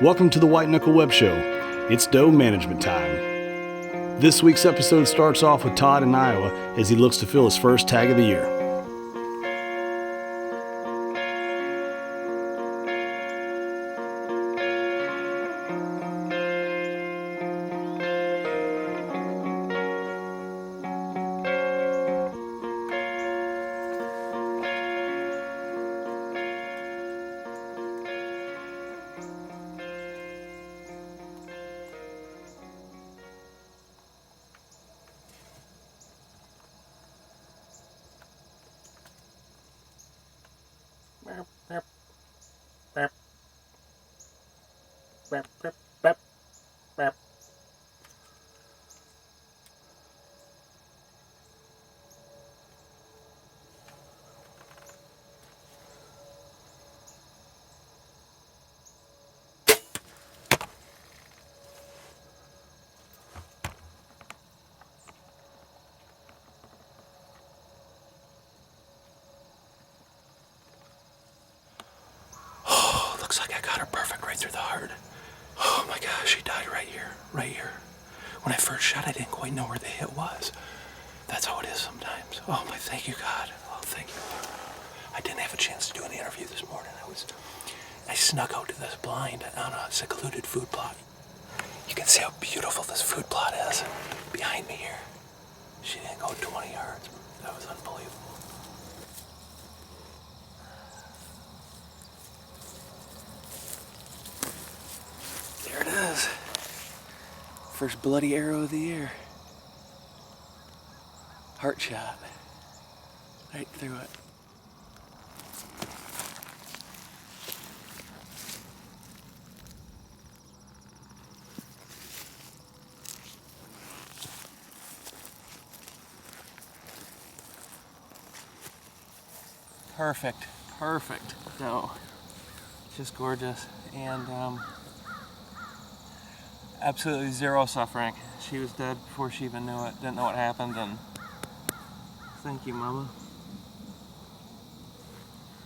Welcome to the White Knuckle Web Show. It's doe management time. This week's episode starts off with Todd in Iowa as he looks to fill his first tag of the year. Looks like I got her perfect right through the heart. Oh my gosh, she died right here, right here. When I first shot, I didn't quite know where the hit was. That's how it is sometimes. Oh my, thank you, God. Oh, thank you. I didn't have a chance to do an interview this morning. I snuck out to this blind on a secluded food plot. You can see how beautiful this food plot is behind me here. She didn't go 20 yards. That was unbelievable. There it is. First bloody arrow of the year. Heart shot. Right through it. Perfect. No, just gorgeous, and absolutely zero suffering. She was dead before she even knew it. Didn't know what happened, and thank you, Mama.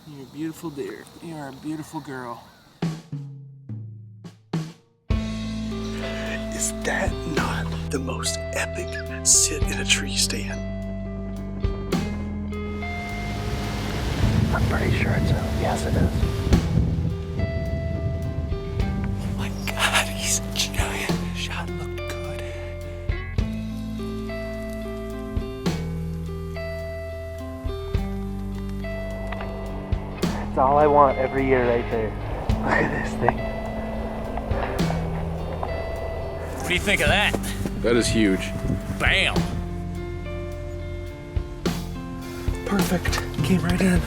You're a beautiful deer. You are a beautiful girl. Is that not the most epic sit in a tree stand? I'm pretty sure it's a yes, it is. Oh my God, he's giant. The shot looked good. It's all I want every year right there. Look at this thing. What do you think of that? That is huge. Bam! Perfect. Came right in.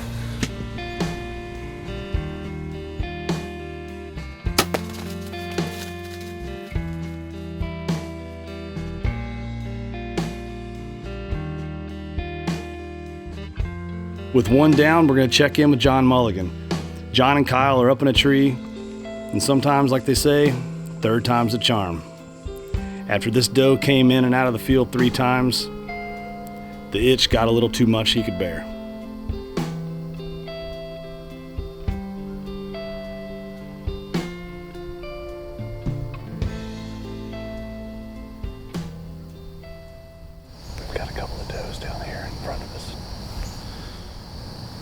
With one down, we're going to check in with John Mulligan. John and Kyle are up in a tree, and sometimes, like they say, third time's a charm. After this doe came in and out of the field 3 times, the itch got a little too much he could bear. We've got a couple of does down here in front of us.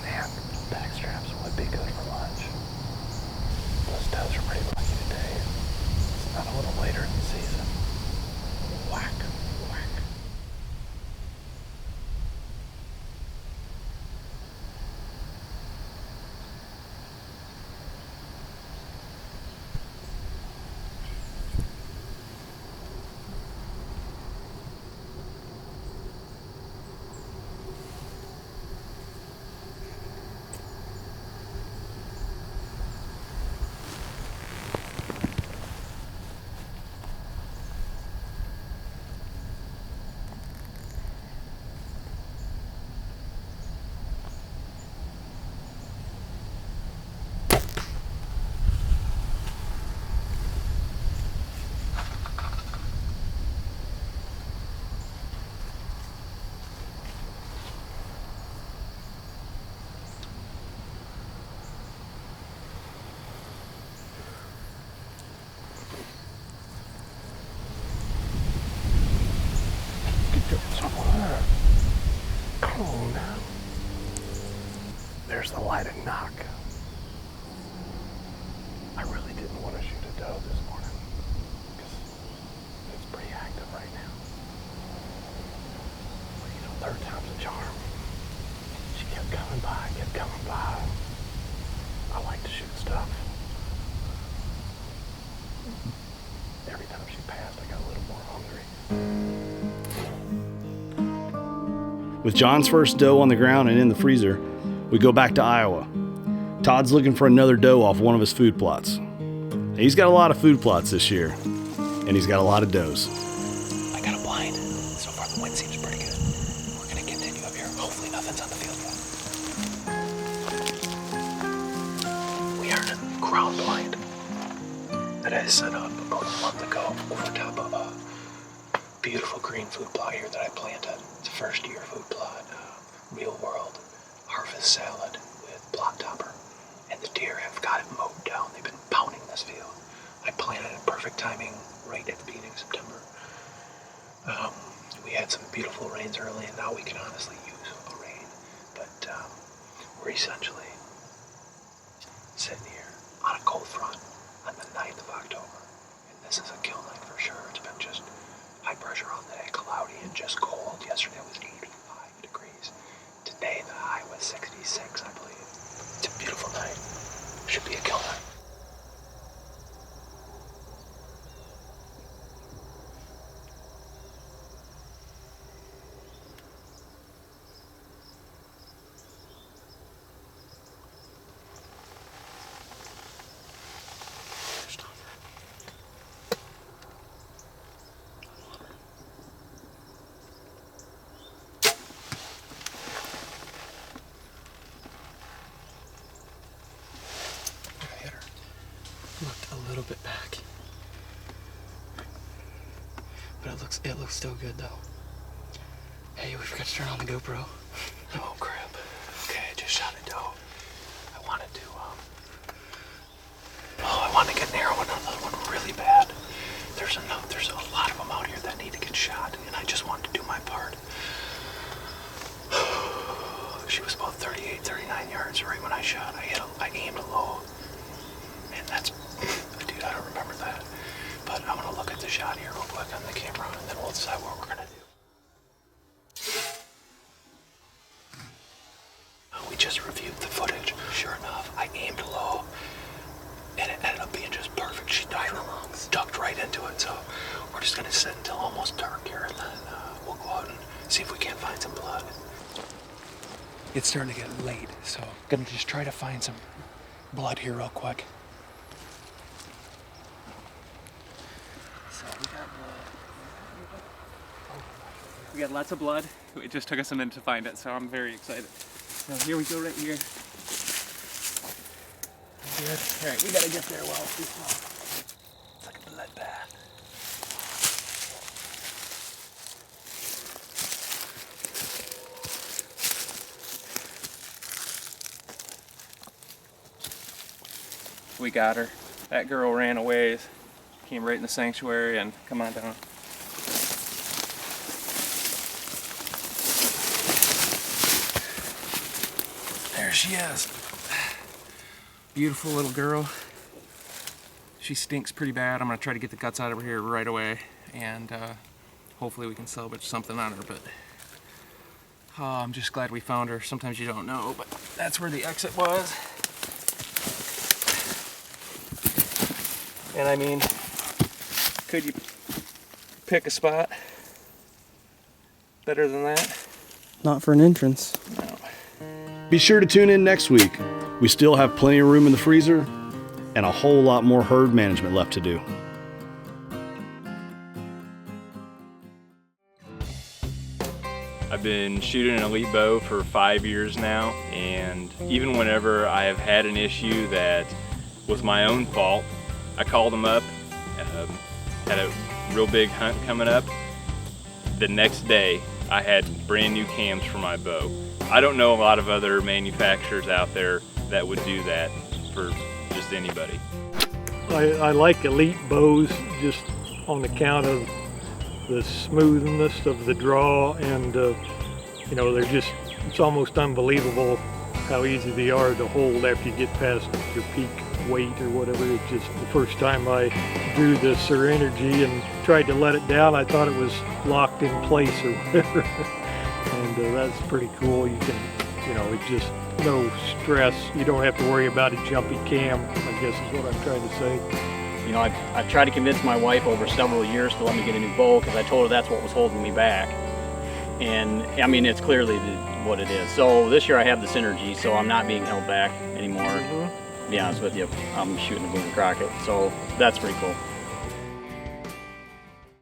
Man, back straps would be good for lunch. Those does are pretty lucky today. It's not a little later in the season. Whack, whack. There's the light and knock. I really didn't want to shoot a doe this morning because it's pretty active right now. But you know, third time's a charm. She kept coming by, kept coming by. I like to shoot stuff. Every time she passed, I got a little more hungry. With John's first doe on the ground and in the freezer, we go back to Iowa. Todd's looking for another doe off one of his food plots. He's got a lot of food plots this year, and he's got a lot of does. I got a blind. So far the wind seems pretty good. We're gonna continue up here. Hopefully nothing's on the field yet. We are in a ground blind that I set up about a month ago over top of a beautiful green food plot here that I planted. It's a first year food plot, real world harvest salad with block topper. And the deer have got it mowed down. They've been pounding this field. I planted it perfect timing right at the beginning of September. We had some beautiful rains early, and now we can honestly use a rain. But we're essentially sitting here on a cold front on the 9th of October. And this is a kill night for sure. It's been just high pressure all day, cloudy and just cold. Yesterday was 85 degrees. Today the high was 66, I believe. It's a beautiful night. Should be a kill night. Looked a little bit back, but it looks still good though. Hey, we forgot to turn on the GoPro. Oh crap. Okay, I just shot a doe. I wanted to get an arrow in another one really bad. There's a lot of them out here that need to get shot, and I just wanted to do my part. She was about 38, 39 yards right when I shot. I aimed low. And that's, dude, I don't remember that. But I'm gonna look at the shot here real quick on the camera, and then we'll decide what we're gonna do. We just reviewed the footage. Sure enough, I aimed low, and it ended up being just perfect. She ducked right into it. So we're just gonna sit until almost dark here, and then we'll go out and see if we can't find some blood. It's starting to get late, so I'm gonna just try to find some blood here real quick. We got lots of blood. It just took us a minute to find it, so I'm very excited. So here we go right here. Good. All right, we gotta get there well. It's like a bloodbath. We got her. That girl ran away, came right in the sanctuary, and come on down. There she is. Beautiful little girl. She stinks pretty bad. I'm gonna try to get the guts out of her here right away, and hopefully we can salvage something on her, but I'm just glad we found her. Sometimes you don't know, but that's where the exit was. And I mean, could you pick a spot better than that? Not for an entrance. No. Be sure to tune in next week. We still have plenty of room in the freezer and a whole lot more herd management left to do. I've been shooting an elite bow for 5 years now, and even whenever I have had an issue that was my own fault, I called them up, had a real big hunt coming up. The next day, I had brand new cams for my bow. I don't know a lot of other manufacturers out there that would do that for just anybody. I like elite bows just on account of the smoothness of the draw, and you know, they're just, it's almost unbelievable how easy they are to hold after you get past your peak weight or whatever. It's just the first time I drew the Serenergy and tried to let it down, I thought it was locked in place or whatever. And that's pretty cool. You can, you know, it's just no stress. You don't have to worry about a jumpy cam, I guess is what I'm trying to say. You know, I've tried to convince my wife over several years to let me get a new bow because I told her that's what was holding me back. And I mean, it's clearly what it is. So this year I have the Synergy, so I'm not being held back anymore. To be honest with you, I'm shooting a Boone Crockett, so that's pretty cool.